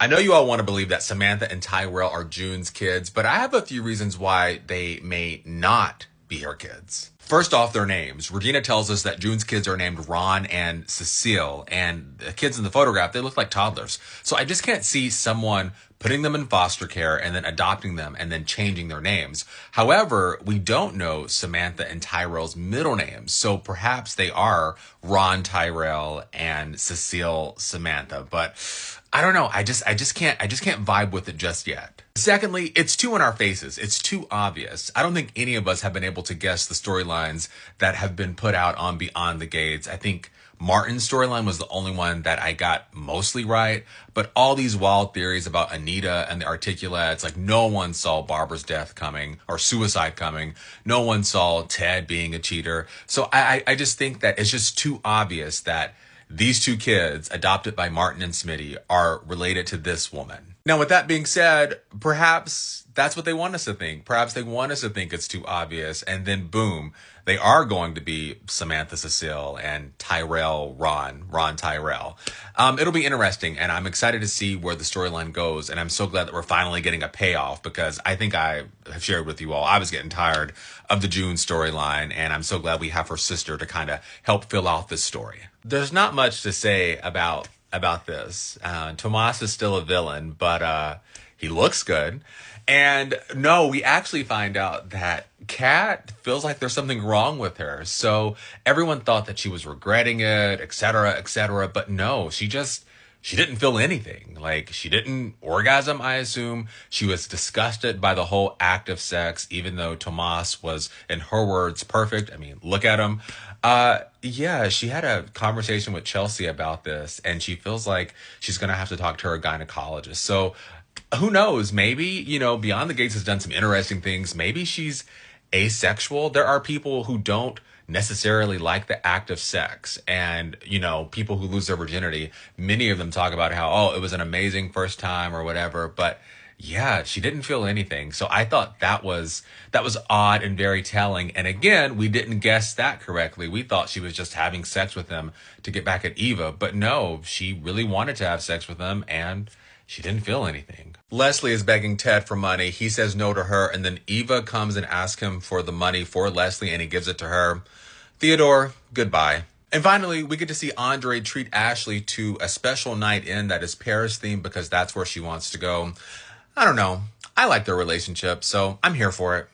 I know you all want to believe that Samantha and Tyrell are June's kids, but I have a few reasons why they may not be her kids. First off, their names. Regina tells us that June's kids are named Ron and Cecile, and the kids in the photograph, they look like toddlers. So I just can't see someone putting them in foster care and then adopting them and then changing their names. However, we don't know Samantha and Tyrell's middle names, so perhaps they are Ron Tyrell and Cecile Samantha, but I don't know. I just can't vibe with it just yet. Secondly, it's too in our faces. It's too obvious. I don't think any of us have been able to guess the storylines that have been put out on Beyond the Gates. I think Martin's storyline was the only one that I got mostly right, but all these wild theories about Anita and the articulates, like no one saw Barbara's death coming or suicide coming. No one saw Ted being a cheater. So I just think that it's just too obvious that these two kids, adopted by Martin and Smitty, are related to this woman. Now, with that being said, perhaps that's what they want us to think. Perhaps they want us to think it's too obvious, and then boom, they are going to be Samantha Cecile and Tyrell Ron Tyrell. It'll be interesting, and I'm excited to see where the storyline goes, and I'm so glad that we're finally getting a payoff, because I think I have shared with you all, I was getting tired of the June storyline, and I'm so glad we have her sister to kind of help fill out this story. There's not much to say about this. Tomas is still a villain, but he looks good. And no, we actually find out that Kat feels like there's something wrong with her. So everyone thought that she was regretting it, etc., etc. But no, she didn't feel anything. Like, she didn't orgasm, I assume. She was disgusted by the whole act of sex, even though Tomas was, in her words, perfect. I mean, look at him. Yeah, she had a conversation with Chelsea about this, and she feels like she's going to have to talk to her gynecologist. So who knows? Maybe, Beyond the Gates has done some interesting things. Maybe she's asexual. There are people who don't necessarily like the act of sex, and people who lose their virginity, many of them talk about how, oh, it was an amazing first time or whatever, but yeah, she didn't feel anything. So I thought that was odd and very telling. And again, we didn't guess that correctly. We thought she was just having sex with him to get back at Eva, but no, she really wanted to have sex with him, and she didn't feel anything. Leslie is begging Ted for money. He says no to her, and then Eva comes and asks him for the money for Leslie, and he gives it to her. Theodore, goodbye. And finally, we get to see Andre treat Ashley to a special night in that is Paris themed, because that's where she wants to go. I don't know. I like their relationship, so I'm here for it.